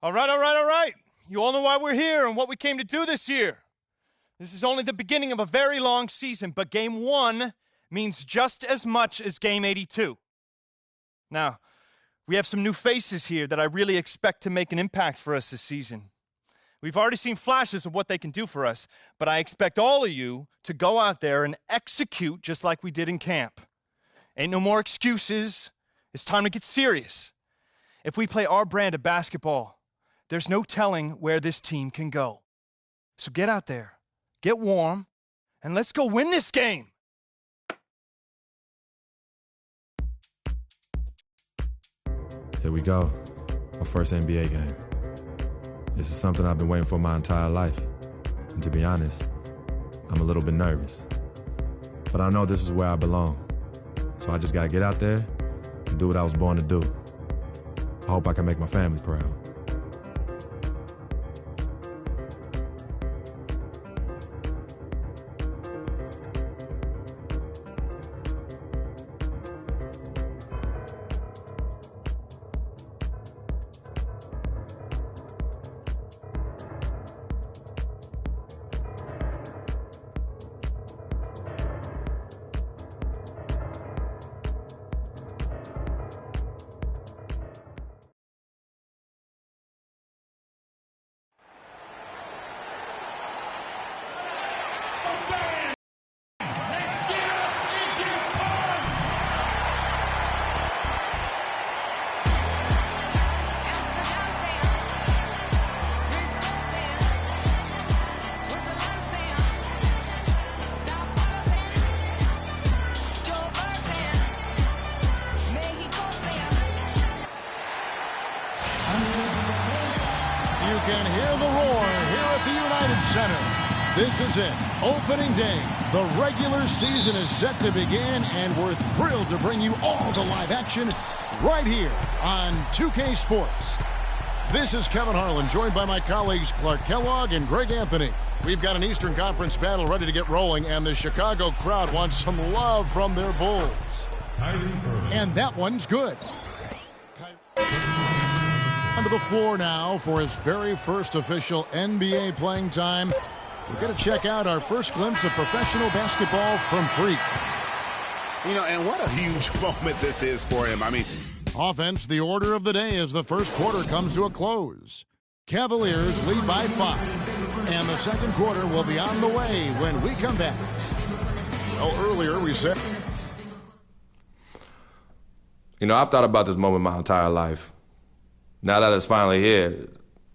All right. You all know why we're here and what we came to do this year. This is only the beginning of a very long season, but Game 1 means just as much as Game 82. Now, we have some new faces here that I really expect to make an impact for us this season. We've already seen flashes of what they can do for us, but I expect all of you to go out there and execute just like we did in camp. Ain't no more excuses. It's time to get serious. If we play our brand of basketball, there's no telling where this team can go. So get out there, get warm, and let's go win this game. Here we go, our first NBA game. This is something I've been waiting for my entire life. And to be honest, I'm a little bit nervous. But I know this is where I belong. So I just gotta get out there and do what I was born to do. I hope I can make my family proud. You can hear the roar here at the United Center. This is it, opening day. The regular season is set to begin, and we're thrilled to bring you all the live action right here on 2K Sports. This is Kevin Harlan, joined by my colleagues Clark Kellogg and Greg Anthony. We've got an Eastern Conference battle ready to get rolling, and the Chicago crowd wants some love from their Bulls. And that one's good. Onto the floor now for his very first official NBA playing time. We're going to check out our first glimpse of professional basketball from Freak. You know, and what a huge moment this is for him. I mean, offense, the order of the day as the first quarter comes to a close. Cavaliers lead by 5. And the second quarter will be on the way when we come back. Well, earlier we said... You know, I've thought about this moment my entire life. Now that it's finally here,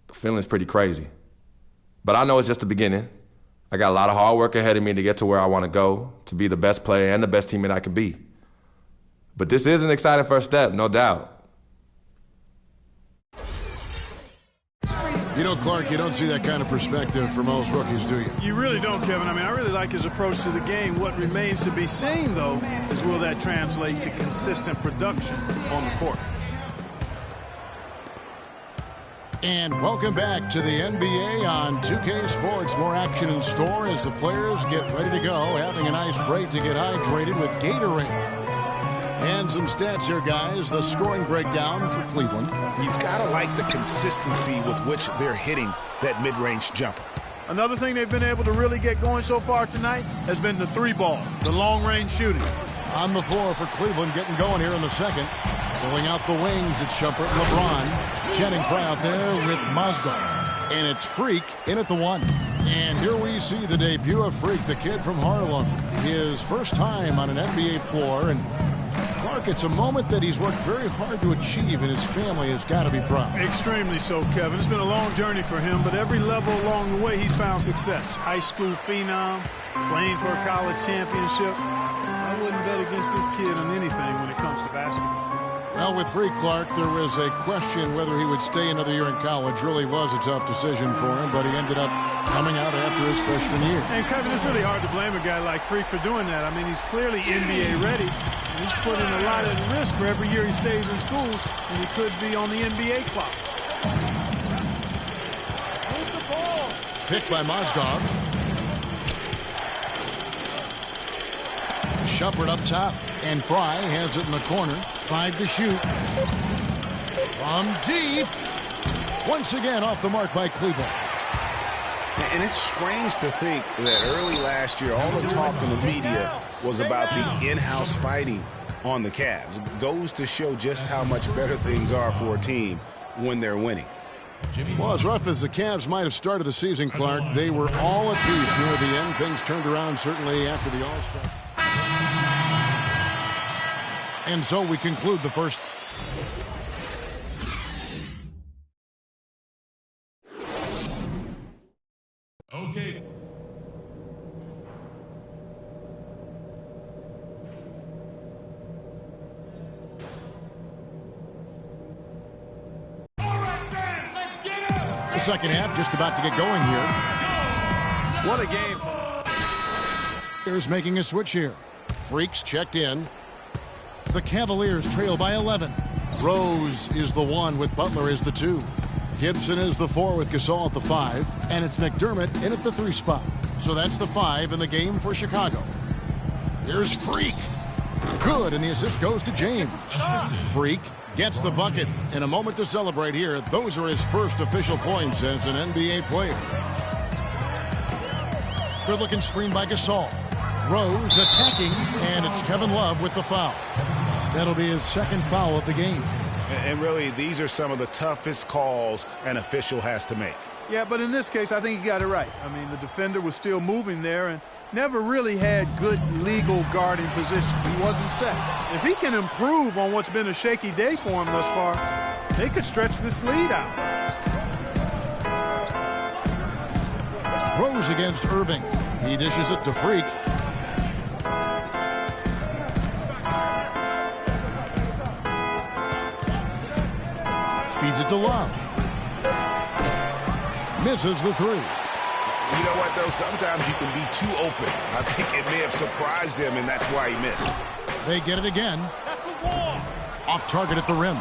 the feeling's pretty crazy. But I know it's just the beginning. I got a lot of hard work ahead of me to get to where I want to go, to be the best player and the best teammate I could be. But this is an exciting first step, no doubt. You know, Clark, you don't see that kind of perspective for most rookies, do you? You really don't, Kevin. I mean, I really like his approach to the game. What remains to be seen, though, is will that translate to consistent production on the court. And welcome back to the NBA on 2K Sports. More action in store as the players get ready to go, having a nice break to get hydrated with Gatorade. And some stats here, guys. The scoring breakdown for Cleveland. you've got to like the consistency with which they're hitting that mid-range jumper. Another thing they've been able to really get going so far tonight has been the 3-ball, the long-range shooting. On the floor for Cleveland, getting going here in the second. Filling out the wings, it's Shumpert, LeBron. Channing Frye out there with Mozgov. And it's Freak in at the 1. And here we see the debut of Freak, the kid from Harlem. His first time on an NBA floor. And Clark, it's a moment that he's worked very hard to achieve, and his family has got to be proud. Extremely so, Kevin. It's been a long journey for him, but every level along the way, he's found success. High school phenom, playing for a college championship. I wouldn't bet against this kid on anything when it comes to basketball. Well, with Freak, Clark, there was a question whether he would stay another year in college. Really was a tough decision for him, but he ended up coming out after his freshman year. And, Kevin, it's really hard to blame a guy like Freak for doing that. I mean, he's clearly NBA ready. He's putting a lot at risk for every year he stays in school, and he could be on the NBA clock. Move the ball. Picked by Mozgov. Shumpert up top, and Frye has it in the corner. 5 to shoot. From deep. Once again off the mark by Cleveland. And it's strange to think that early last year, all the talk in the media was about the in-house fighting on the Cavs. It goes to show just how much better things are for a team when they're winning. Well, as rough as the Cavs might have started the season, Clark, they were all at peace near the end. Things turned around certainly after the All-Star. And so we conclude the first. Okay. The second half just about to get going here. What a game. Here's making a switch here. Freaks checked in. The Cavaliers trail by 11. Rose is the 1 with Butler as the 2. Gibson is the 4 with Gasol at the 5. And it's McDermott in at the 3 spot. So that's the 5 in the game for Chicago. Here's Freak. Good, and the assist goes to James. Freak gets the bucket. In a moment to celebrate here, those are his first official points as an NBA player. Good-looking screen by Gasol. Rose attacking, and it's Kevin Love with the foul. That'll be his second foul of the game. And really, these are some of the toughest calls an official has to make. Yeah, but in this case, I think he got it right. I mean, the defender was still moving there and never really had good legal guarding position. He wasn't set. If he can improve on what's been a shaky day for him thus far, they could stretch this lead out. Rose against Irving. He dishes it to Freak. Feeds it to Love. Misses the 3. You know what, though? Sometimes you can be too open. I think it may have surprised him, and that's why he missed. They get it again. Off target at the rim.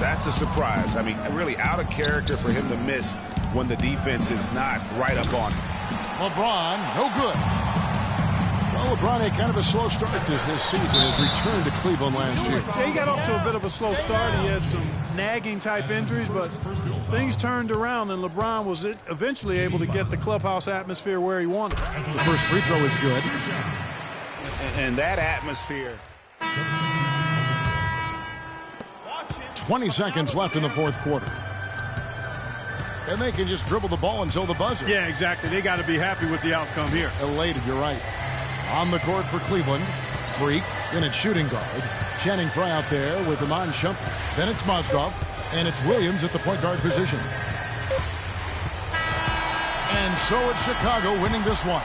That's a surprise. I mean, really out of character for him to miss when the defense is not right up on him. LeBron, no good. Well, LeBron had kind of a slow start this season. His return to Cleveland last year. Yeah, he got off to a bit of a slow start. He had some nagging type injuries, but things turned around, and LeBron was eventually able to get the clubhouse atmosphere where he wanted. The first free throw is good. And that atmosphere. 20 seconds left in the fourth quarter. And they can just dribble the ball until the buzzer. Yeah, exactly. They got to be happy with the outcome here. Elated, you're right. On the court for Cleveland, Freak in at shooting guard. Channing Frye out there with Iman Shumpert. Then it's Mozgov, and it's Williams at the point guard position. And so it's Chicago winning this one.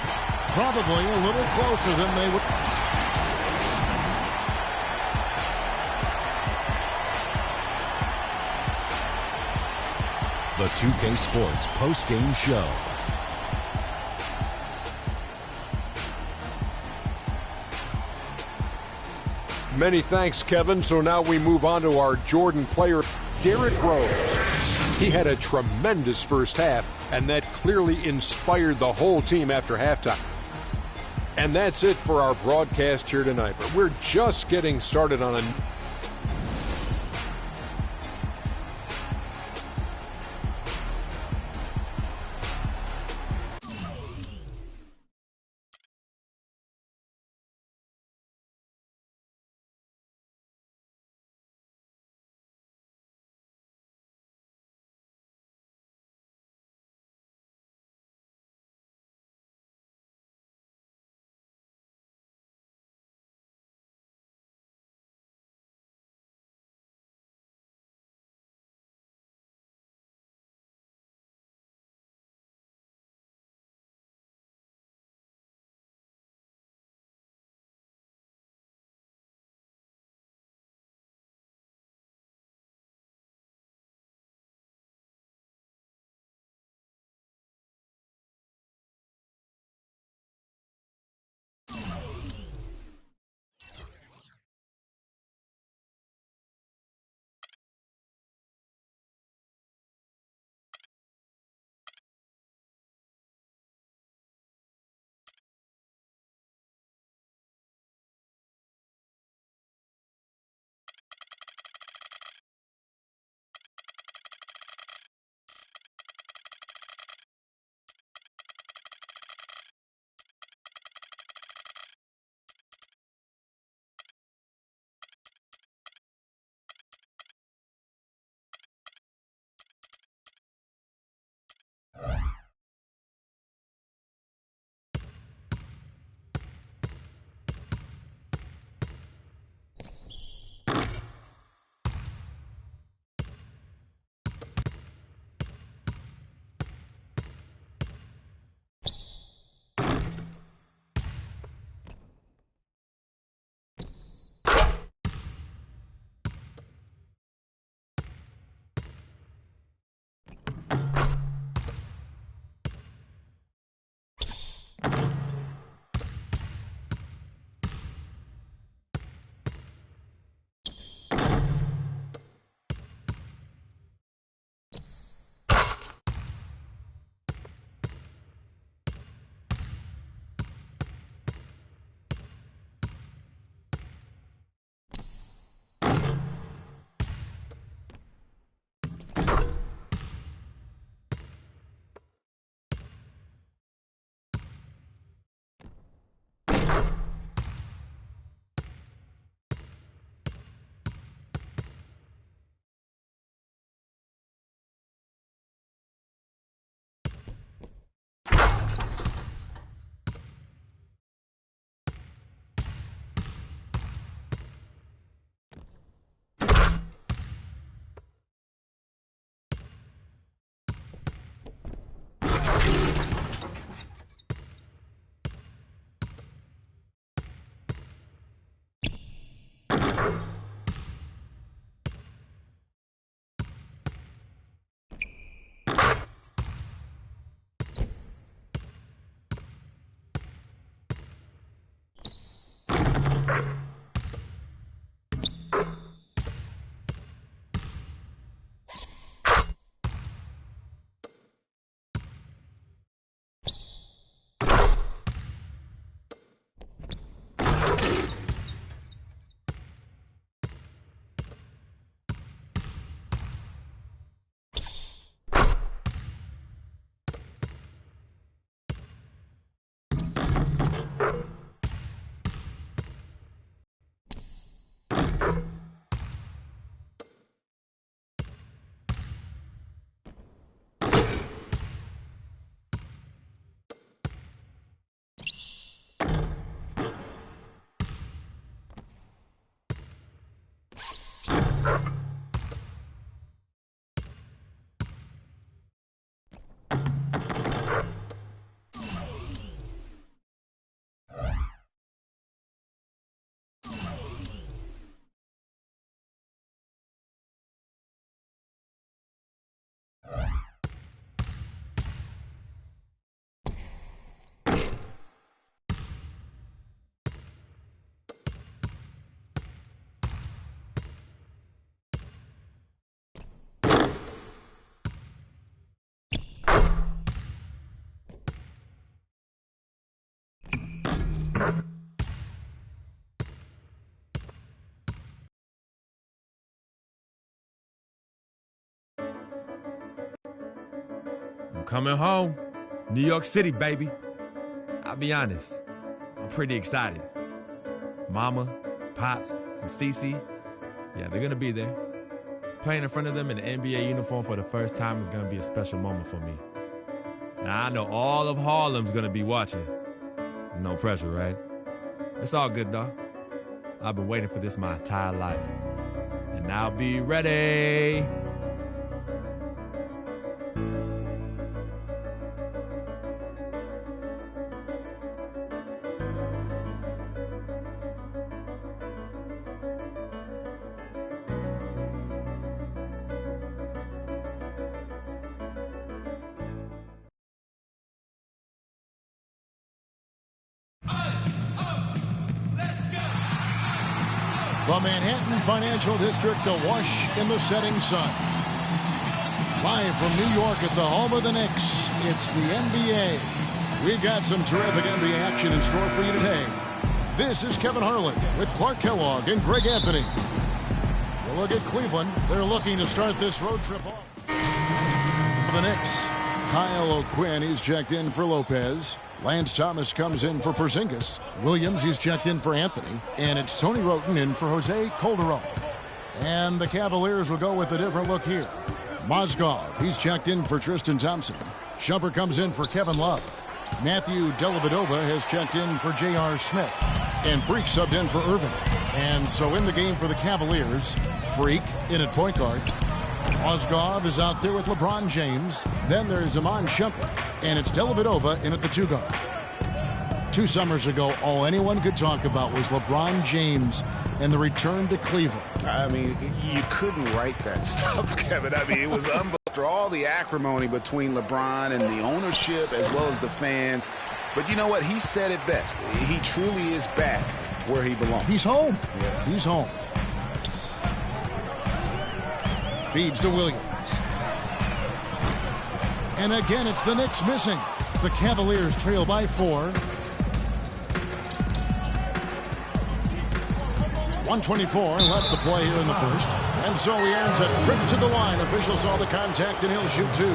Probably a little closer than they would. The 2K Sports post-game show. Many thanks, Kevin. So now we move on to our Jordan player, Derrick Rose. He had a tremendous first half, and that clearly inspired the whole team after halftime. And that's it for our broadcast here tonight. But we're just getting started on a coming home. New York City, baby. I'll be honest, I'm pretty excited. Mama, Pops, and Cece, yeah, they're going to be there. Playing in front of them in an NBA uniform for the first time is going to be a special moment for me. Now, I know all of Harlem's going to be watching. No pressure, right? It's all good, though. I've been waiting for this my entire life. And I'll be ready. The Manhattan Financial District awash in the setting sun. Live from New York at the home of the Knicks, it's the NBA. We've got some terrific NBA action in store for you today. This is Kevin Harlan with Clark Kellogg and Greg Anthony. We'll look at Cleveland. They're looking to start this road trip off. The Knicks, Kyle O'Quinn, he's checked in for Lopez. Lance Thomas comes in for Porzingis. Williams, he's checked in for Anthony. And it's Tony Roten in for Jose Calderon. And the Cavaliers will go with a different look here. Mozgov, he's checked in for Tristan Thompson. Shumpert comes in for Kevin Love. Matthew Dellavedova has checked in for J.R. Smith. And Freak subbed in for Irving. And so in the game for the Cavaliers, Freak in at point guard. Mozgov is out there with LeBron James. Then there's Iman Shumpert. And it's Dellavedova in at the 2-guard. 2 summers ago, all anyone could talk about was LeBron James and the return to Cleveland. I mean, you couldn't write that stuff, Kevin. I mean, it was unbelievable. After all the acrimony between LeBron and the ownership as well as the fans. But you know what? He said it best. He truly is back where he belongs. He's home. Yes. He's home. Feeds to Williams. And again, it's the Knicks missing. The Cavaliers trail by 4. 1:24 left to play here in the first. And so he earns a trip to the line. Officials saw the contact and he'll shoot 2.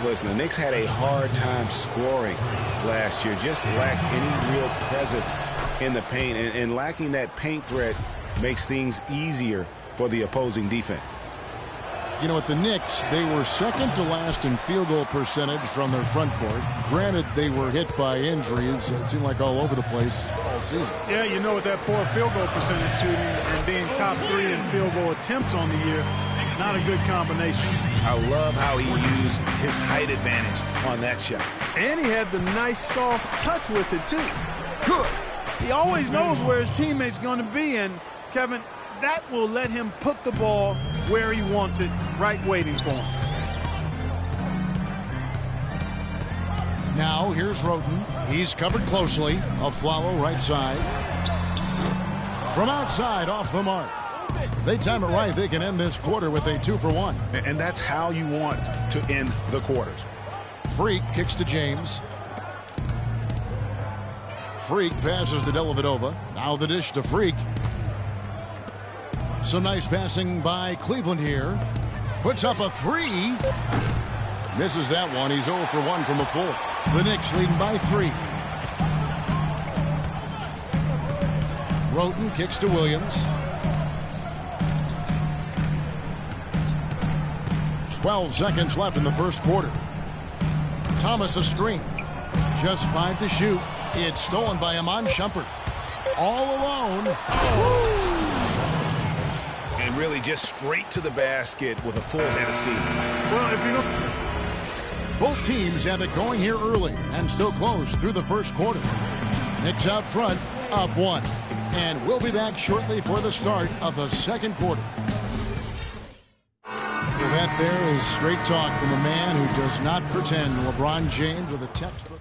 Listen, the Knicks had a hard time scoring last year. Just lacked any real presence in the paint. And lacking that paint threat makes things easier for the opposing defense. You know, at the Knicks, they were second to last in field goal percentage from their front court. Granted, they were hit by injuries. It seemed like all over the place all season. Yeah, you know, with that poor field goal percentage shooting and being top 3 in field goal attempts on the year, it's not a good combination. I love how he used his height advantage on that shot. And he had the nice soft touch with it, too. Good. He always knows where his teammate's going to be, and, Kevin, that will let him put the ball where he wants it, right waiting for him. Now here's Roten. He's covered closely. Afflalo right side. From outside, off the mark. If they time it right, they can end this quarter with a 2-for-1. And that's how you want to end the quarters. Freak kicks to James. Freak passes to Dellavedova. Now the dish to Freak. Some nice passing by Cleveland here. Puts up a 3. Misses that one. He's 0 for 1 from the floor. The Knicks leading by 3. Roten kicks to Williams. 12 seconds left in the first quarter. Thomas a screen. Just 5 to shoot. It's stolen by Iman Shumpert. All alone. Oh. And really just straight to the basket with a full head of steam. Well, if you look, both teams have it going here early and still close through the first quarter. Knicks out front, up 1. And we'll be back shortly for the start of the second quarter. Well, that there is straight talk from a man who does not pretend. LeBron James with a textbook.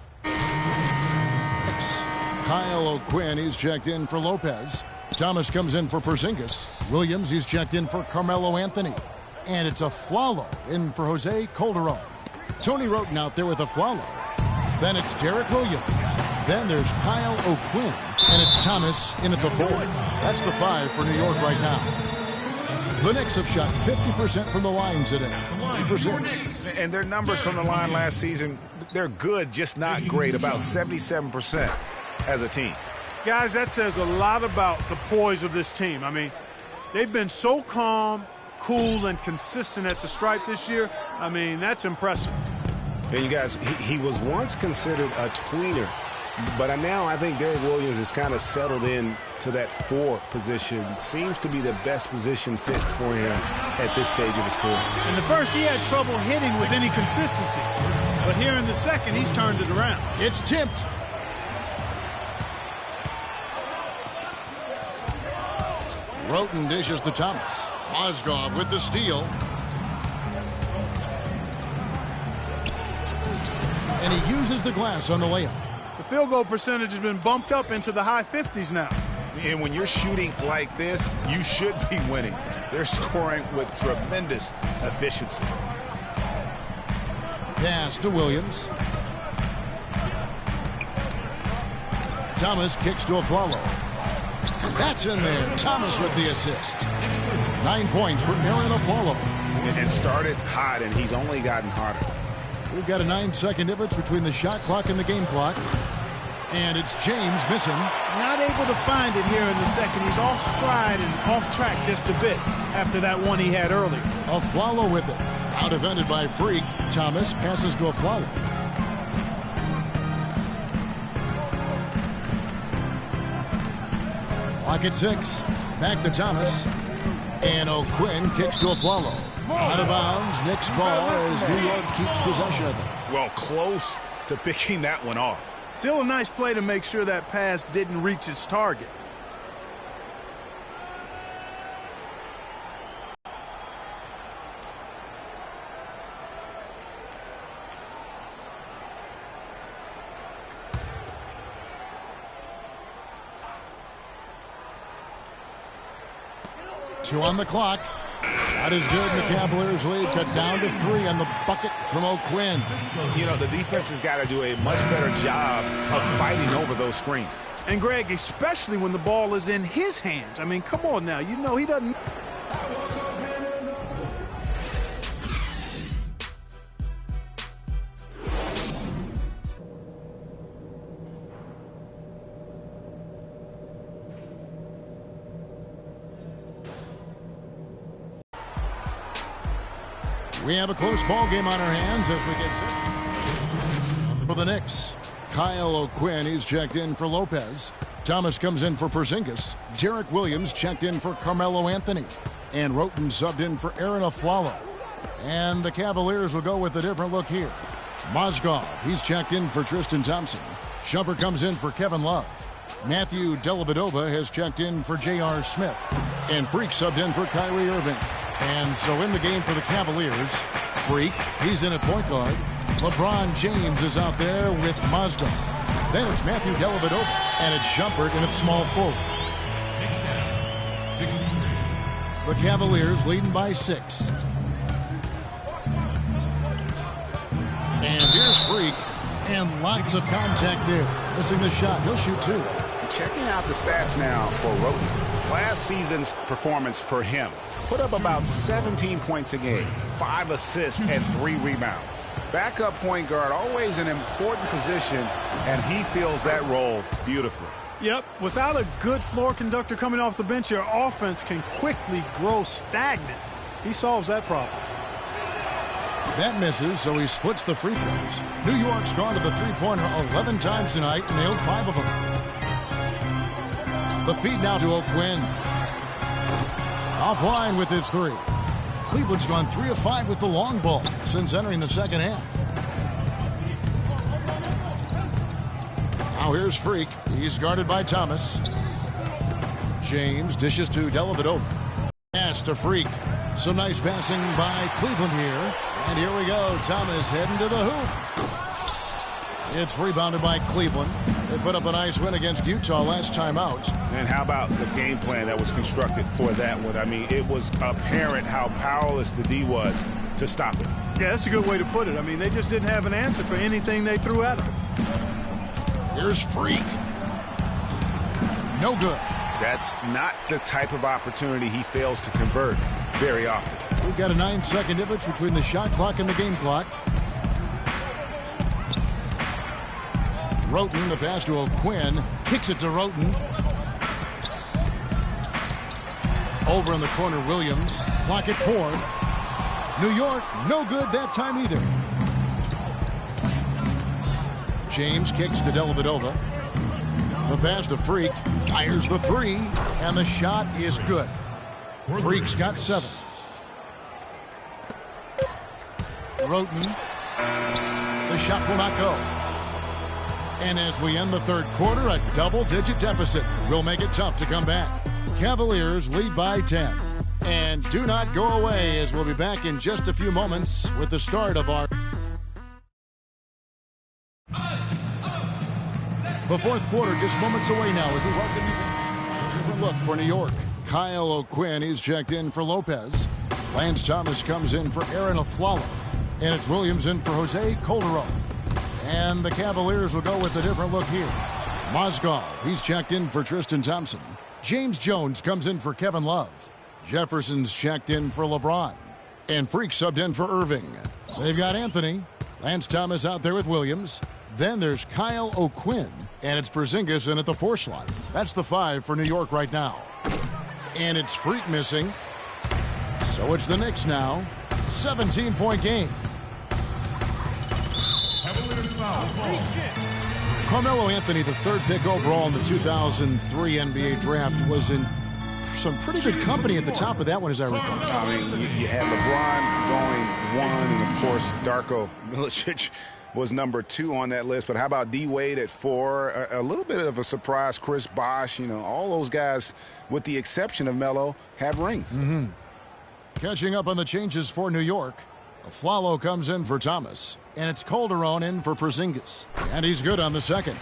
Kyle O'Quinn, he's checked in for Lopez. Thomas comes in for Porzingis. Williams, he's checked in for Carmelo Anthony. And it's Afflalo in for Jose Calderon. Tony Roten out there with Afflalo. Then it's Derek Williams. Then there's Kyle O'Quinn. And it's Thomas in at the 4th. That's the 5 for New York right now. The Knicks have shot 50% from the line today. 3 for 6. And their numbers from the line last season, they're good, just not great, about 77% as a team. Guys, that says a lot about the poise of this team. I mean, they've been so calm, cool, and consistent at the stripe this year. I mean, that's impressive. And you guys, he was once considered a tweener, but now I think Derek Williams has kind of settled in to that 4 position. Seems to be the best position fit for him at this stage of his career. In the first, he had trouble hitting with any consistency. But here in the second, he's turned it around. It's tipped. Roten dishes to Thomas. Mozgov with the steal. And he uses the glass on the layup. The field goal percentage has been bumped up into the high 50s now. And when you're shooting like this, you should be winning. They're scoring with tremendous efficiency. Pass to Williams. Thomas kicks to Afflalo. That's in there. Thomas with the assist. 9 points for Arron Afflalo. And started hot, and he's only gotten hotter. We've got a 9-second difference between the shot clock and the game clock. And it's James missing. Not able to find it here in the second. He's off stride and off track just a bit after that one he had earlier. Afflalo with it. Out defended by Freak. Thomas passes to Afflalo. Clock at 6. Back to Thomas. And O'Quinn kicks to Afflalo. Out of bounds. Knicks ball as New York keeps possession of it. Well, close to picking that one off. Still a nice play to make sure that pass didn't reach its target. Two on the clock. Shot is good, and the Cavaliers lead cut down to 3 on the bucket from O'Quinn. You know, the defense has got to do a much better job of fighting over those screens. And, Greg, especially when the ball is in his hands. I mean, come on now. You know he doesn't... We have a close ball game on our hands as we get set. For the Knicks, Kyle O'Quinn is checked in for Lopez. Thomas comes in for Porzingis. Derek Williams checked in for Carmelo Anthony. And Roten subbed in for Arron Afflalo. And the Cavaliers will go with a different look here. Mozgov, he's checked in for Tristan Thompson. Shumpert comes in for Kevin Love. Matthew Dellavedova has checked in for J.R. Smith. And Freak subbed in for Kyrie Irving. And so in the game for the Cavaliers, Freak, he's in at point guard. LeBron James is out there with Mozgov. Then it's Matthew Dellavedova, and it's Shumpert in at small forward. Next down, 63. The Cavaliers leading by 6. And here's Freak, and lots of contact there. Missing the shot. He'll shoot 2. Checking out the stats now for Roten. Last season's performance for him. Put up about 17 points a game, 5 assists, and 3 rebounds. Backup point guard, always an important position, and he fills that role beautifully. Yep, without a good floor conductor coming off the bench, your offense can quickly grow stagnant. He solves that problem. That misses, so he splits the free throws. New York's gone to the three-pointer 11 times tonight and nailed 5 of them. The feed now to O'Quinn. Offline with his 3. Cleveland's gone 3 of 5 with the long ball since entering the second half. Now here's Freak. He's guarded by Thomas. James dishes to Dellavedova. Pass to Freak. Some nice passing by Cleveland here. And here we go. Thomas heading to the hoop. It's rebounded by Cleveland. They put up a nice win against Utah last time out. And how about the game plan that was constructed for that one? I mean, it was apparent how powerless the D was to stop it. Yeah, that's a good way to put it. I mean, they just didn't have an answer for anything they threw at them. Here's Freak. No good. That's not the type of opportunity he fails to convert very often. We've got a 9-second difference between the shot clock and the game clock. Roten, the pass to O'Quinn, kicks it to Roten. Over in the corner, Williams. Clock at 4. New York, no good that time either. James kicks to Dellavedova. The pass to Freak. Fires the 3. And the shot is good. Freak's got 7. Roten. The shot will not go. And as we end the third quarter, a double-digit deficit will make it tough to come back. Cavaliers lead by 10. And do not go away, as we'll be back in just a few moments with the start of our... The fourth quarter just moments away now as we welcome you. A different look for New York. Kyle O'Quinn, he's checked in for Lopez. Lance Thomas comes in for Aaron Aflalo. And it's Williams in for Jose Calderon. And the Cavaliers will go with a different look here. Mozgov, he's checked in for Tristan Thompson. James Jones comes in for Kevin Love. Jefferson's checked in for LeBron. And Freak subbed in for Irving. They've got Anthony. Lance Thomas out there with Williams. Then there's Kyle O'Quinn. And it's Porzingis in at the 4 slot. That's the 5 for New York right now. And it's Freak missing. So it's the Knicks now. 17-point game. Carmelo Anthony, the 3rd pick overall in the 2003 NBA draft, was in some pretty good company at the top of that one, as I recall. I mean, you had LeBron going 1, and of course, Darko Milicic was number 2 on that list. But how about D-Wade at 4? A little bit of a surprise, Chris Bosh. You know, all those guys, with the exception of Melo, have rings. Catching up on the changes for New York. Aflalo comes in for Thomas. And it's Calderon in for Porzingis. And he's good on the second.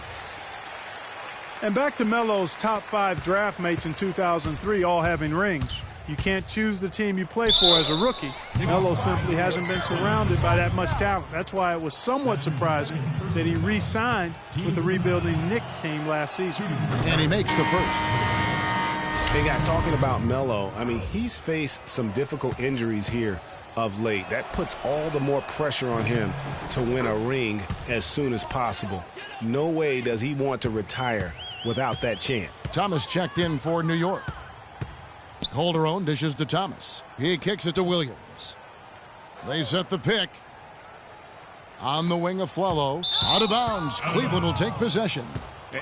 And back to Melo's top 5 draft mates in 2003 all having rings. You can't choose the team you play for as a rookie. Melo simply hasn't been surrounded by that much talent. That's why it was somewhat surprising that he re-signed with the rebuilding Knicks team last season. And he makes the first. Hey, guys, talking about Melo, I mean, he's faced some difficult injuries here of late. That puts all the more pressure on him to win a ring as soon as possible. No way does he want to retire without that chance. Thomas checked in for New York. Calderon dishes to Thomas. He kicks it to Williams. They set the pick. On the wing of Aflalo. Out of bounds. Cleveland will take possession.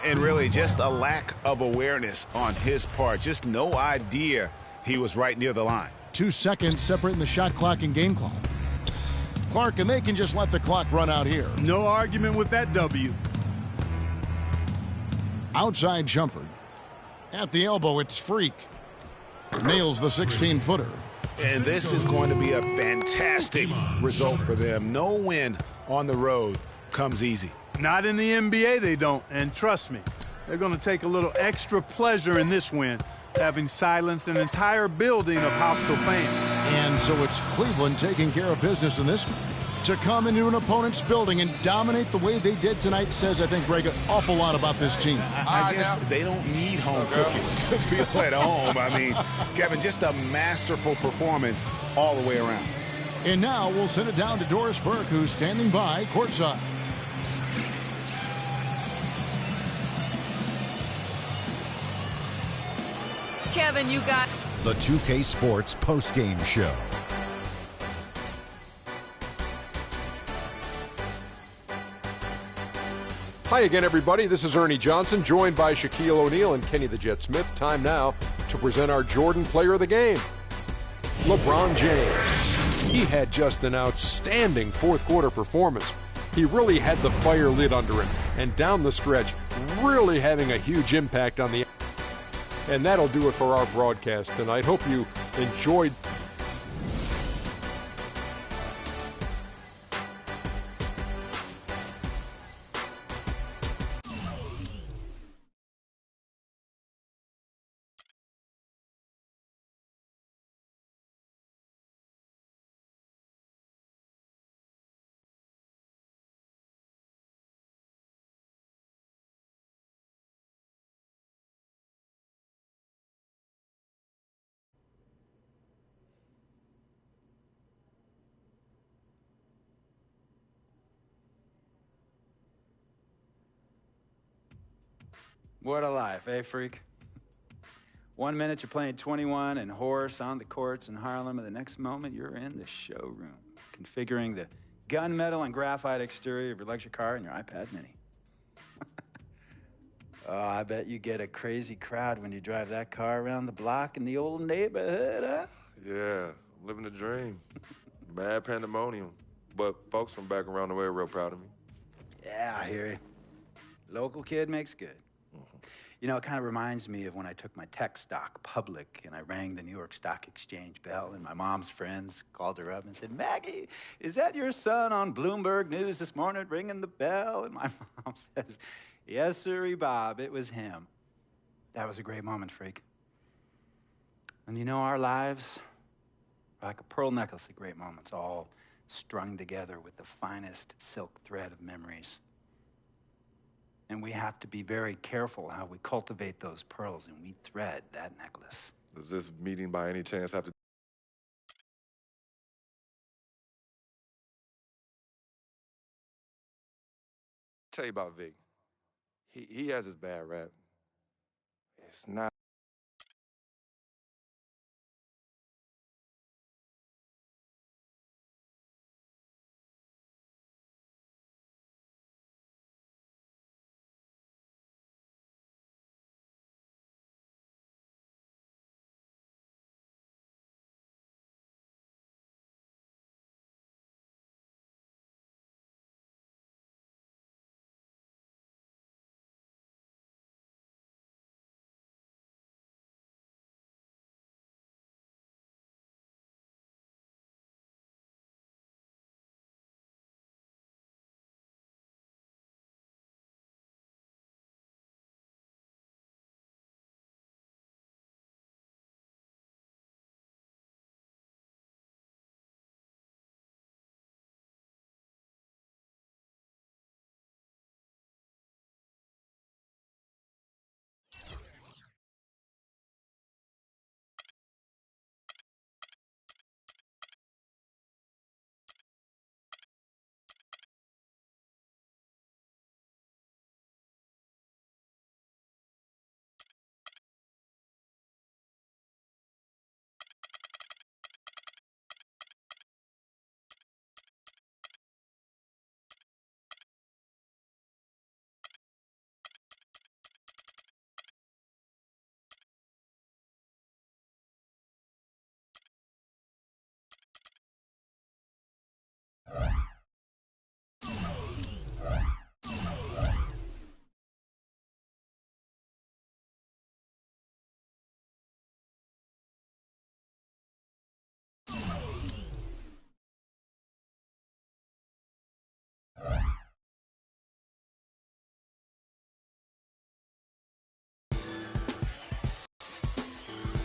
And really just a lack of awareness on his part. Just no idea he was right near the line. 2 seconds separating the shot clock and game clock. Clark, and they can just let the clock run out here. No argument with that W. Outside Shumpert. At the elbow, it's Freak. Nails the 16-footer. And this is going to be a fantastic result for them. No win on the road comes easy. Not in the NBA, they don't. And trust me, they're going to take a little extra pleasure in this win, having silenced an entire building of hostile fans. And so it's Cleveland taking care of business in this one. To come into an opponent's building and dominate the way they did tonight says, I think, Greg, an awful lot about this team. I guess they don't need home cooking to feel at home. I mean, Kevin, just a masterful performance all the way around. And now we'll send it down to Doris Burke, who's standing by courtside. Kevin, you got the 2K Sports postgame show. Hi again, everybody. This is Ernie Johnson, joined by Shaquille O'Neal and Kenny the Jet Smith. Time now to present our Jordan Player of the Game, LeBron James. He had just an outstanding fourth quarter performance. He really had the fire lit under him, and down the stretch, really having a huge impact on the... And that'll do it for our broadcast tonight. Hope you enjoyed What a life, eh, freak? 1 minute you're playing 21 and horse on the courts in Harlem, and the next moment you're in the showroom, configuring the gunmetal and graphite exterior of your luxury car and your iPad mini. Oh, I bet you get a crazy crowd when you drive that car around the block in the old neighborhood, huh? Yeah, living the dream. Bad pandemonium. But folks from back around the way are real proud of me. Yeah, I hear you. Local kid makes good. You know, it kind of reminds me of when I took my tech stock public and I rang the New York Stock Exchange bell, and my mom's friends called her up and said, "Maggie, is that your son on Bloomberg News this morning ringing the bell?" And my mom says, "Yes, sirree, Bob, it was him." That was a great moment, freak. And you know, our lives are like a pearl necklace of great moments, all strung together with the finest silk thread of memories. And we have to be very careful how we cultivate those pearls and we thread that necklace. Does this meeting by any chance have to... Tell you about Vic. He has his bad rap. It's not...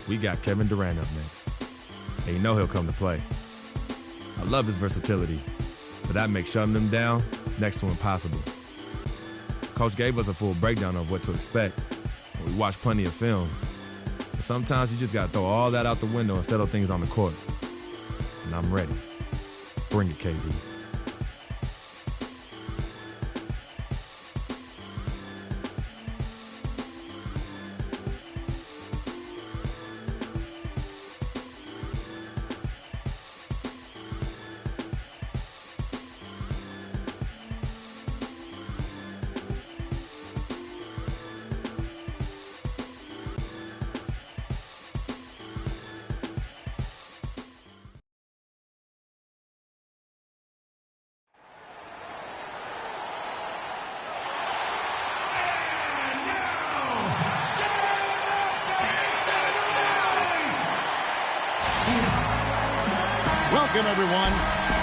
We got Kevin Durant up next. And you know he'll come to play. I love his versatility, but that makes shutting him down next to impossible. Coach gave us a full breakdown of what to expect, and we watched plenty of film. But sometimes you just gotta throw all that out the window and settle things on the court. And I'm ready. Bring it, KD. Welcome, everyone.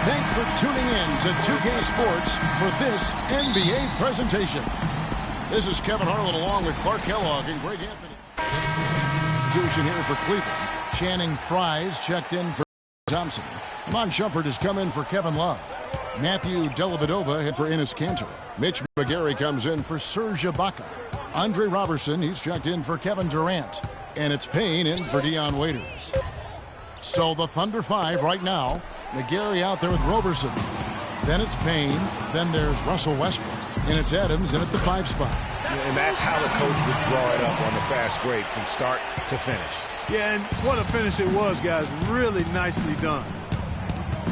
Thanks for tuning in to 2K Sports for this NBA presentation. This is Kevin Harlan along with Clark Kellogg and Greg Anthony. Substitution here for Cleveland. Channing Frye's checked in for Thompson. Iman Shumpert has come in for Kevin Love. Matthew Dellavedova hit for Enes Kanter. Mitch McGarry comes in for Serge Ibaka. Andre Robertson, he's checked in for Kevin Durant. And it's Payne in for Dion Waiters. So the Thunder 5 right now. McGarry out there with Robertson. Then it's Payne. Then there's Russell Westbrook. And it's Adams in at the 5 spot. And that's how the coach would draw it up on the fast break from start to finish. Yeah, and what a finish it was, guys. Really nicely done.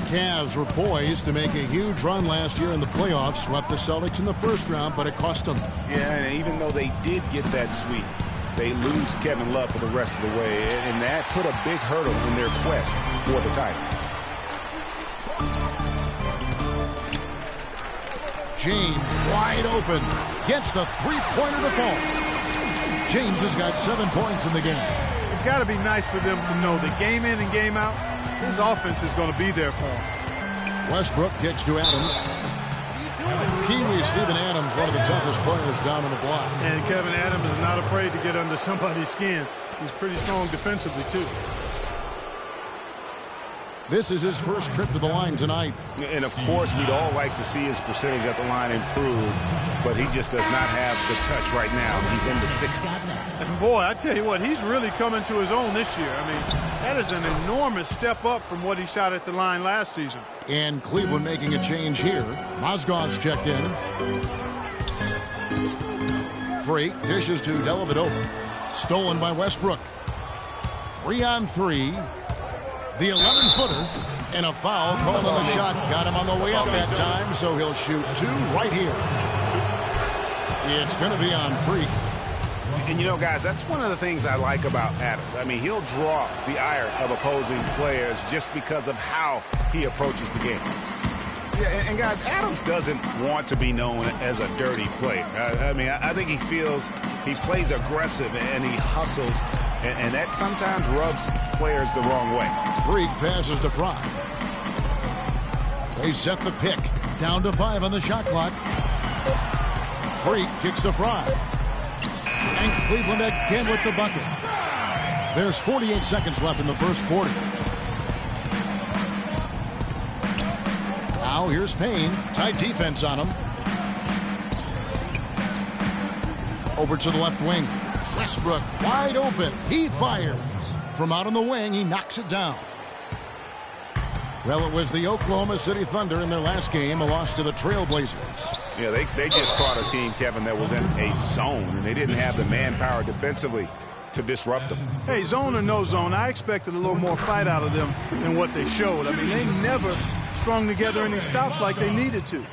Cavs were poised to make a huge run last year in the playoffs. Swept the Celtics in the first round, but it cost them. Yeah, and even though they did get that sweep, they lose Kevin Love for the rest of the way, and that put a big hurdle in their quest for the title. James wide open. Gets the three-pointer to fall. James has got 7 points in the game. It's got to be nice for them to know that game in and game out, his offense is going to be there for him. Westbrook kicks to Adams. Kiwi Steven Adams, one of the toughest players down in the block. And Kevin Adams is not afraid to get under somebody's skin. He's pretty strong defensively, too. This is his first trip to the line tonight. And, of course, we'd all like to see his percentage at the line improve, but he just does not have the touch right now. He's in the 60s. And, boy, I tell you what, he's really coming to his own this year. I mean, that is an enormous step up from what he shot at the line last season. And Cleveland making a change here. Mozgov's checked in. Freak dishes to Dellavedova. Stolen by Westbrook. 3-on-3. The 11-footer and a foul called on the shot. Got him on the way up that time, so he'll shoot 2 right here. It's going to be on Freak. And, you know, guys, that's one of the things I like about Adams. I mean, he'll draw the ire of opposing players just because of how he approaches the game. Yeah, and guys, Adams doesn't want to be known as a dirty player. I mean, I think he feels he plays aggressive and he hustles, and that sometimes rubs players the wrong way. Freak passes to Fry. They set the pick. Down to 5 on the shot clock. Freak kicks to Fry. And Cleveland again with the bucket. There's 48 seconds left in the first quarter. Now here's Payne. Tight defense on him. Over to the left wing. Westbrook wide open. He fires. From out on the wing, he knocks it down. Well, it was the Oklahoma City Thunder in their last game, a loss to the Trailblazers. Yeah, they just caught a team, Kevin, that was in a zone, and they didn't have the manpower defensively to disrupt them. Hey, zone or no zone, I expected a little more fight out of them than what they showed. I mean, they never strung together any stops like they needed to.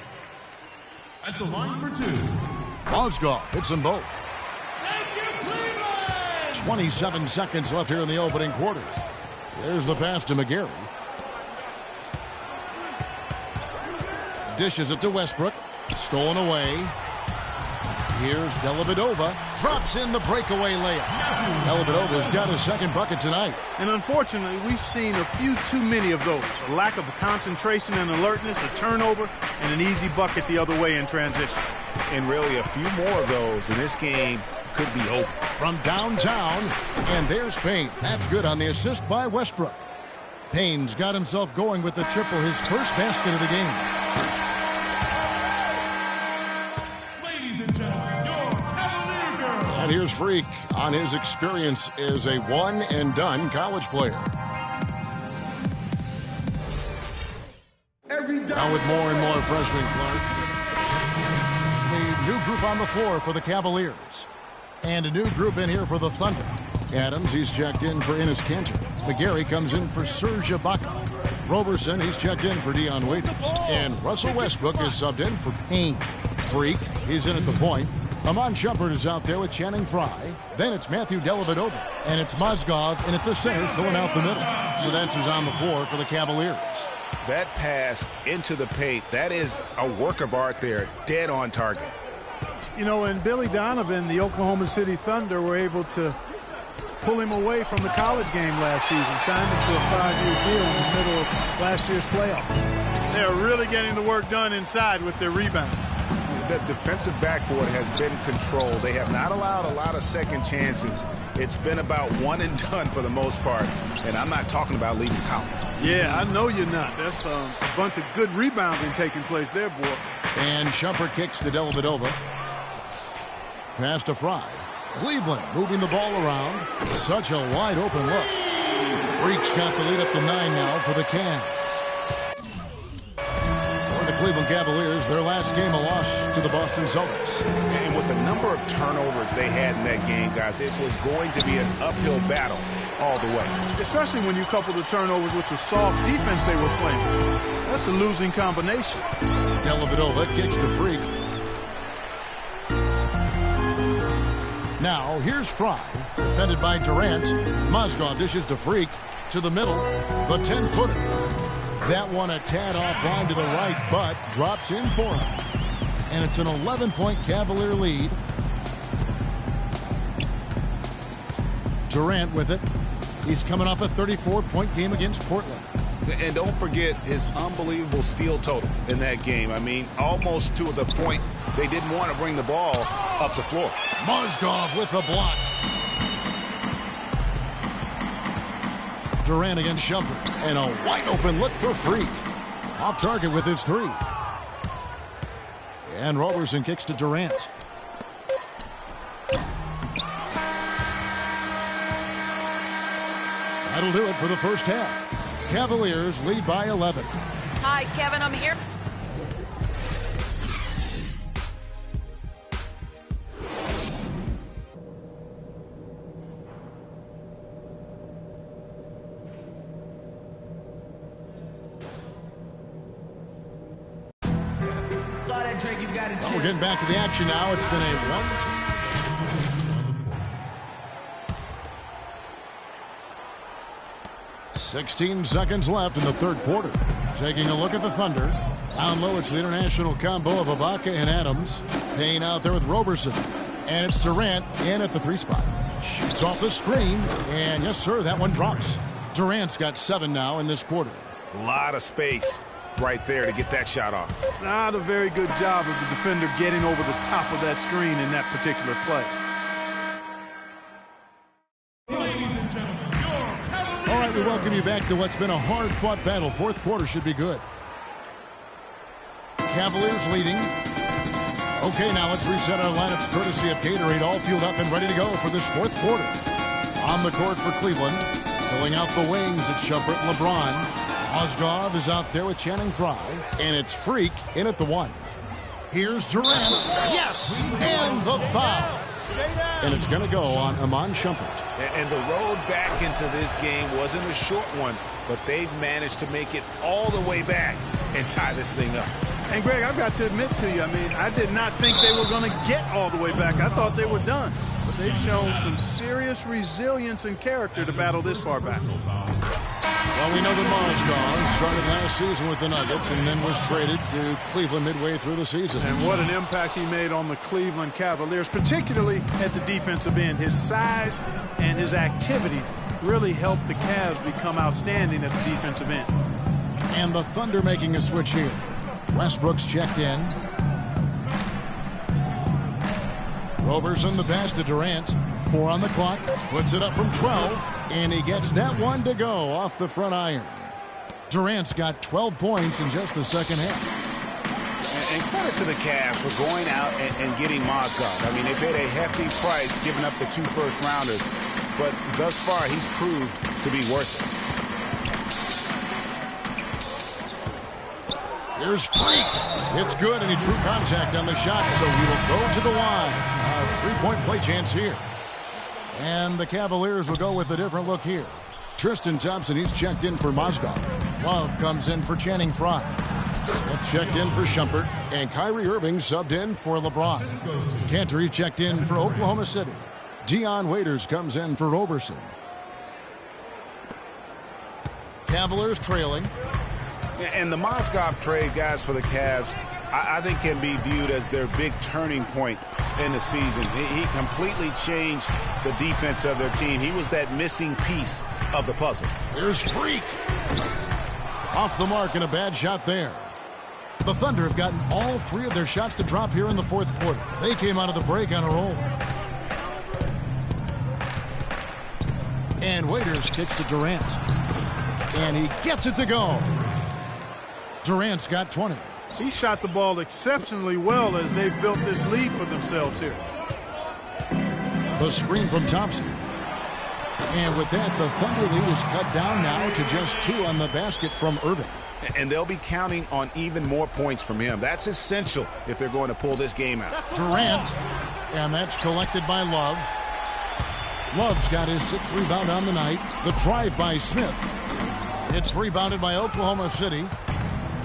At the line for 2. Mozgov hits them both. 27 seconds left here in the opening quarter. There's the pass to McGarry. Dishes it to Westbrook. Stolen away. Here's Dellavedova. Drops in the breakaway layup. Dellavedova's got his second bucket tonight. And unfortunately, we've seen a few too many of those. A lack of concentration and alertness, a turnover, and an easy bucket the other way in transition. And really a few more of those, and this game could be over. From downtown, and there's Payne. That's good on the assist by Westbrook. Payne's got himself going with the triple, his first basket of the game. And here's Freak on his experience as a one-and-done college player. Now with more and more freshmen, Clark. The new group on the floor for the Cavaliers. And a new group in here for the Thunder. Adams, he's checked in for Enes Kanter. McGarry comes in for Serge Ibaka. Roberson, he's checked in for Dion Waiters. And Russell Westbrook is subbed in for Payne. Freak, he's in at the point. Amon Shumpert is out there with Channing Frye. Then it's Matthew Dellavedova. And it's Mozgov in at the center, filling out the middle. So that's who's on the floor for the Cavaliers. That pass into the paint, that is a work of art there, dead on target. You know, and Billy Donovan, the Oklahoma City Thunder, were able to pull him away from the college game last season, signed him to a 5-year deal in the middle of last year's playoff. They're really getting the work done inside with their rebound. The defensive backboard has been controlled. They have not allowed a lot of second chances. It's been about one and done for the most part, and I'm not talking about leaving college. Yeah, I know you're not. That's a bunch of good rebounding taking place there, boy. And Shumpert kicks to Dellavedova. Pass to Fry. Cleveland moving the ball around. Such a wide open look. Freak's got the lead up to 9 now for the Cavs. For the Cleveland Cavaliers, their last game a loss to the Boston Celtics. And with the number of turnovers they had in that game, guys, it was going to be an uphill battle all the way. Especially when you couple the turnovers with the soft defense they were playing. That's a losing combination. Dellavedova kicks to Freak. Now, here's Fry, defended by Durant. Mozgov dishes to Freak to the middle, the 10-footer. That one a tad offline to the right, but drops in for him. And it's an 11-point Cavalier lead. Durant with it. He's coming off a 34-point game against Portland. And don't forget his unbelievable steal total in that game. I mean, almost to the point they didn't want to bring the ball up the floor. Mozgov with the block. Durant against Shumpert. And a wide-open look for Freak. Off target with his three. And Roberson kicks to Durant. That'll do it for the first half. Cavaliers lead by 11. Hi, Kevin, I'm here. Well, we're getting back to the action now. It's been a 16 seconds left in the third quarter. Taking a look at the Thunder. Down low, it's the international combo of Ibaka and Adams. Payne out there with Roberson. And it's Durant in at the 3 spot. Shoots off the screen. And yes, sir, that one drops. Durant's got 7 now in this quarter. A lot of space right there to get that shot off. Not a very good job of the defender getting over the top of that screen in that particular play. All right, we welcome you back to what's been a hard-fought battle. Fourth quarter should be good. Cavaliers leading. Okay, now let's reset our lineups courtesy of Gatorade, all fueled up and ready to go for this fourth quarter. On the court for Cleveland, filling out the wings at Shumpert and LeBron. Mozgov is out there with Channing Frye, and it's Freak in at the 1. Here's Durant. Yes! And the foul. And it's going to go on Iman Shumpert. And the road back into this game wasn't a short one, but they've managed to make it all the way back and tie this thing up. And, Greg, I've got to admit to you, I mean, I did not think they were going to get all the way back. I thought they were done. But they've shown some serious resilience and character to battle this far back. Well, we know that Mozgov started last season with the Nuggets and then was traded to Cleveland midway through the season. And what an impact he made on the Cleveland Cavaliers, particularly at the defensive end. His size and his activity really helped the Cavs become outstanding at the defensive end. And the Thunder making a switch here. Westbrook's checked in. Roberson the pass to Durant. 4 on the clock. Puts it up from 12. And he gets that one to go off the front iron. Durant's got 12 points in just the second half. And credit to the Cavs for going out and getting Mozgov. I mean, they paid a hefty price giving up the 2 first-rounders. But thus far, he's proved to be worth it. Here's Freak. It's good, and he drew contact on the shot, so he will go to the line. A 3-point play chance here. And the Cavaliers will go with a different look here. Tristan Thompson, he's checked in for Mozgov. Love comes in for Channing Frye. Smith checked in for Shumpert. And Kyrie Irving subbed in for LeBron. Cantor, he's checked in for Oklahoma City. Dion Waiters comes in for Roberson. Cavaliers trailing. And the Mozgov trade, guys, for the Cavs, I think can be viewed as their big turning point in the season. He completely changed the defense of their team. He was that missing piece of the puzzle. There's Freak. Off the mark and a bad shot there. The Thunder have gotten all 3 of their shots to drop here in the fourth quarter. They came out of the break on a roll. And Waiters kicks to Durant. And he gets it to go. Durant's got 20. He shot the ball exceptionally well as they've built this lead for themselves here. The screen from Thompson. And with that, the Thunder lead is cut down now to just 2 on the basket from Irving. And they'll be counting on even more points from him. That's essential if they're going to pull this game out. Durant, and that's collected by Love. Love's got his 6th rebound on the night. The drive by Smith. It's rebounded by Oklahoma City.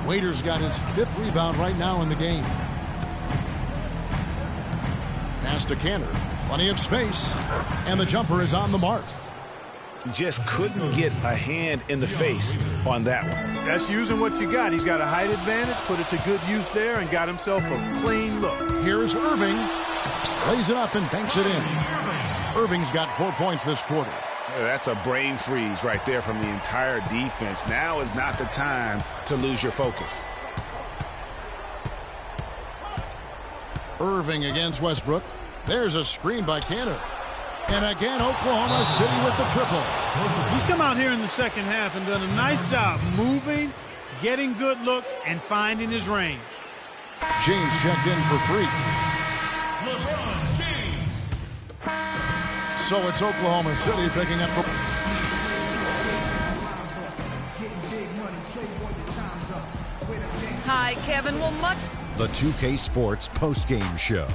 Waiter's got his 5th rebound right now in the game. Pass to Kanter. Plenty of space. And the jumper is on the mark. Just couldn't get a hand in the face on that one. That's using what you got. He's got a height advantage, put it to good use there, and got himself a clean look. Here's Irving. Lays it up and banks it in. Irving's got 4 points this quarter. That's a brain freeze right there from the entire defense. Now is not the time to lose your focus. Irving against Westbrook. There's a screen by Kanter. And again, Oklahoma City with the triple. He's come out here in the second half and done a nice job moving, getting good looks, and finding his range. James checked in for free. LeBron James. So it's Oklahoma City picking up the... Hi, Kevin. Well, much... The 2K Sports postgame show.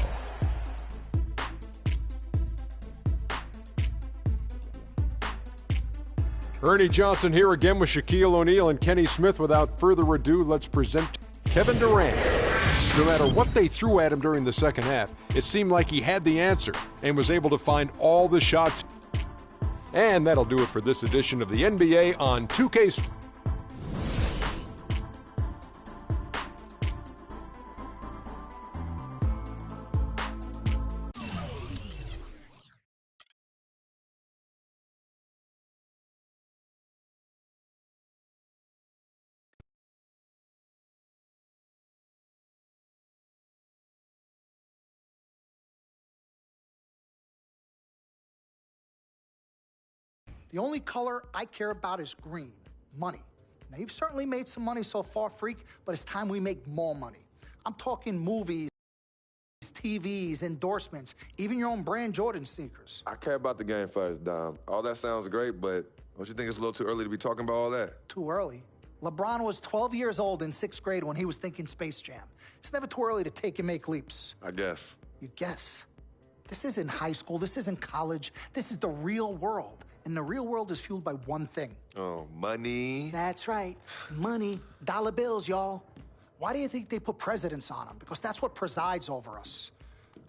Ernie Johnson here again with Shaquille O'Neal and Kenny Smith. Without further ado, let's present Kevin Durant. No matter what they threw at him during the second half, it seemed like he had the answer and was able to find all the shots. And that'll do it for this edition of the NBA on 2K Sports. The only color I care about is green, money. Now, you've certainly made some money so far, Freak, but it's time we make more money. I'm talking movies, TVs, endorsements, even your own brand Jordan sneakers. I care about the game first, Dom. All that sounds great, but don't you think it's a little too early to be talking about all that? Too early? LeBron was 12 years old in 6th grade when he was thinking Space Jam. It's never too early to take and make leaps. I guess. You guess? This isn't high school. This isn't college. This is the real world. And the real world is fueled by one thing. Oh, money. That's right. Money. Dollar bills, y'all. Why do you think they put presidents on them? Because that's what presides over us.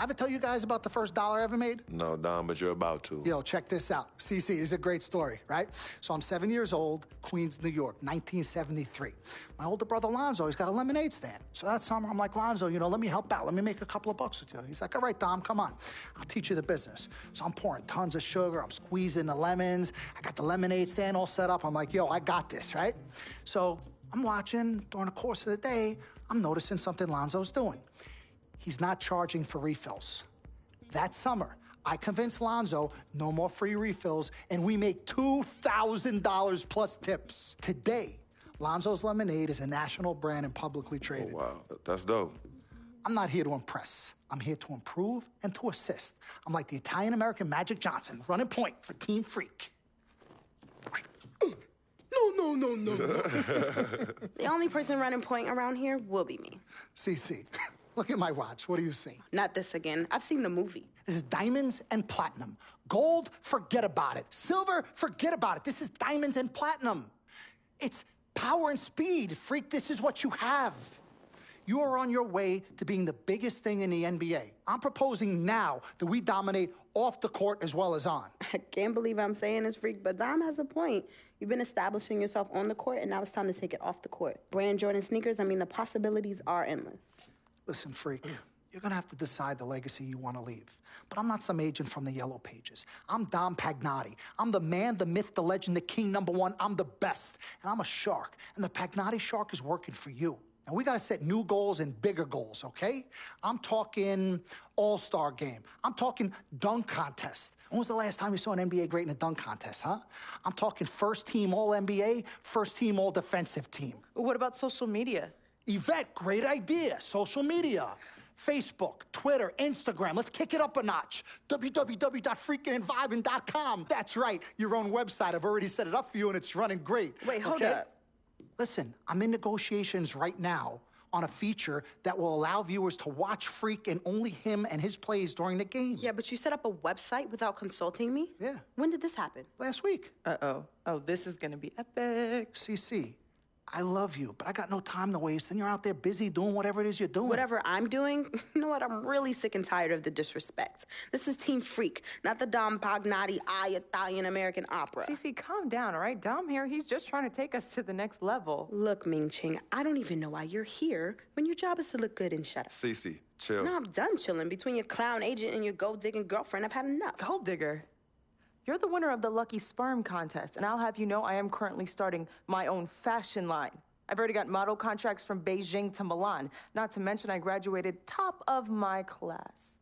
I ever tell you guys about the first dollar I ever made? No, Dom, but you're about to. Yo, check this out. CC, this is a great story, right? So I'm 7 years old, Queens, New York, 1973. My older brother, Lonzo, he's got a lemonade stand. So that summer, I'm like, Lonzo, let me help out. Let me make a couple of bucks with you. He's like, all right, Dom, come on. I'll teach you the business. So I'm pouring tons of sugar. I'm squeezing the lemons. I got the lemonade stand all set up. I'm like, yo, I got this, right? So I'm watching during the course of the day. I'm noticing something Lonzo's doing. He's not charging for refills. That summer, I convinced Lonzo no more free refills, and we make $2,000 plus tips. Today, Lonzo's Lemonade is a national brand and publicly traded. Oh, wow. That's dope. I'm not here to impress. I'm here to improve and to assist. I'm like the Italian-American Magic Johnson, running point for Team Freak. No. The only person running point around here will be me. CC, look at my watch. What do you see? Not this again. I've seen the movie. This is diamonds and platinum. Gold, forget about it. Silver, forget about it. This is diamonds and platinum. It's power and speed. Freak, this is what you have. You are on your way to being the biggest thing in the NBA. I'm proposing now that we dominate off the court as well as on. I can't believe I'm saying this, Freak, but Dom has a point. You've been establishing yourself on the court, and now it's time to take it off the court. Brand Jordan sneakers, the possibilities are endless. Listen, Freak, you're going to have to decide the legacy you want to leave. But I'm not some agent from the Yellow Pages. I'm Dom Pagnotti. I'm the man, the myth, the legend, the king, #1. I'm the best. And I'm a shark. And the Pagnotti shark is working for you. And we got to set new goals and bigger goals, okay? I'm talking all-star game. I'm talking dunk contest. When was the last time you saw an NBA great in a dunk contest, huh? I'm talking first team all-NBA, first team all-defensive team. What about social media? Yvette, great idea. Social media. Facebook, Twitter, Instagram. Let's kick it up a notch. www.freakingandvibing.com. That's right, your own website. I've already set it up for you, and it's running great. Wait, hold up. Listen, I'm in negotiations right now on a feature that will allow viewers to watch Freak and only him and his plays during the game. Yeah, but you set up a website without consulting me? Yeah. When did this happen? Last week. Uh-oh. Oh, this is gonna be epic. CC, I love you, but I got no time to waste. And you're out there busy doing whatever it is you're doing. Whatever I'm doing, you know what? I'm really sick and tired of the disrespect. This is Team Freak, not the Dom Pagnotti Italian-American opera. Cece, calm down, all right? Dom here, he's just trying to take us to the next level. Look, Ming Ching, I don't even know why you're here when your job is to look good and shut up. Cece, chill. No, I'm done chilling. Between your clown agent and your gold-digging girlfriend, I've had enough. Gold digger. You're the winner of the Lucky Sperm contest, and I'll have you know I am currently starting my own fashion line. I've already got model contracts from Beijing to Milan. Not to mention I graduated top of my class.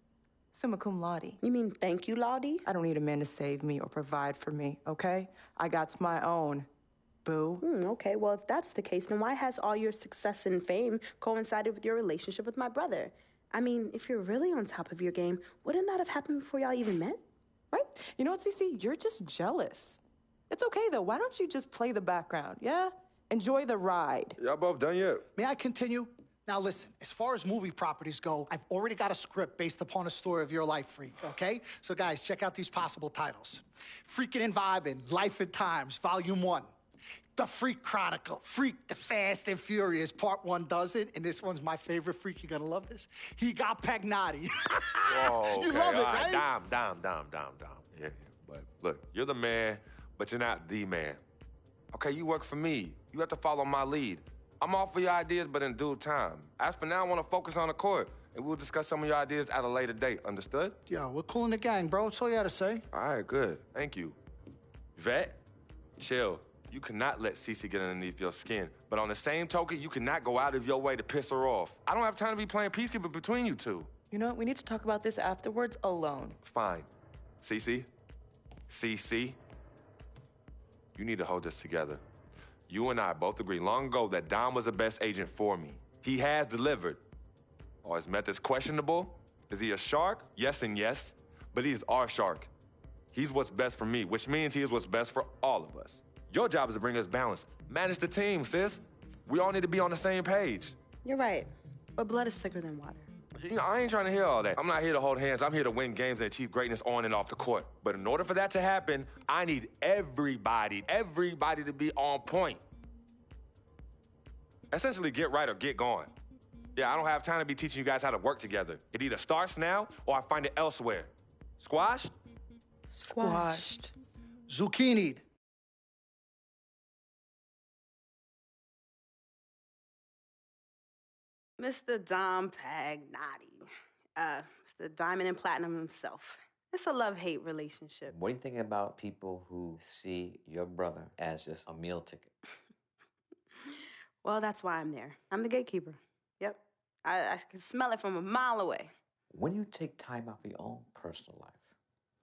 Summa cum laude. You mean thank you, Laude? I don't need a man to save me or provide for me, okay? I got my own, boo. Okay, well, if that's the case, then why has all your success and fame coincided with your relationship with my brother? I mean, if you're really on top of your game, wouldn't that have happened before y'all even met? Right? You know what, Cece? You're just jealous. It's okay, though. Why don't you just play the background, yeah? Enjoy the ride. Y'all both done yet? May I continue? Now listen, as far as movie properties go, I've already got a script based upon a story of your life, Freak, okay? So guys, check out these possible titles. Freaking and Vibing, Life and Times, Volume 1. The Freak Chronicle, Freak the Fast and Furious, Part 1 does it, and this one's my favorite, Freak, you're gonna love this. He got Pagnotti. Whoa, You love it, all right? Dom. Yeah, but look, you're the man, but you're not the man. Okay, you work for me. You have to follow my lead. I'm all for your ideas, but in due time. As for now, I want to focus on the court, and we'll discuss some of your ideas at a later date. Understood? Yo, we're cool in the gang, bro. That's all you had to say. All right, good. Thank you. Vet, chill. You cannot let Cece get underneath your skin. But on the same token, you cannot go out of your way to piss her off. I don't have time to be playing peacekeeper between you two. You know what? We need to talk about this afterwards alone. Fine. Cece, you need to hold this together. You and I both agreed long ago that Dom was the best agent for me. He has delivered. Are his methods questionable? Is he a shark? Yes and yes. But he is our shark. He's what's best for me, which means he is what's best for all of us. Your job is to bring us balance. Manage the team, sis. We all need to be on the same page. You're right. But blood is thicker than water. You know, I ain't trying to hear all that. I'm not here to hold hands. I'm here to win games and achieve greatness on and off the court. But in order for that to happen, I need everybody to be on point. Essentially, get right or get gone. Yeah, I don't have time to be teaching you guys how to work together. It either starts now or I find it elsewhere. Squashed? Squashed. Zucchini'd. Mr. Dom Pagnotti. Mr. Diamond and Platinum himself. It's a love-hate relationship. What do you think about people who see your brother as just a meal ticket? Well, that's why I'm there. I'm the gatekeeper. Yep. I can smell it from a mile away. When you take time out for your own personal life,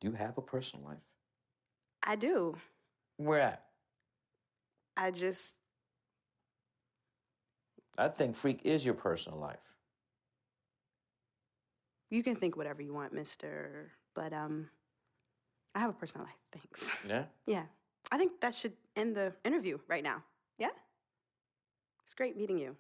do you have a personal life? I do. Where at? I think Freak is your personal life. You can think whatever you want, mister. But, I have a personal life. Thanks. Yeah? Yeah. I think that should end the interview right now. Yeah? It's great meeting you.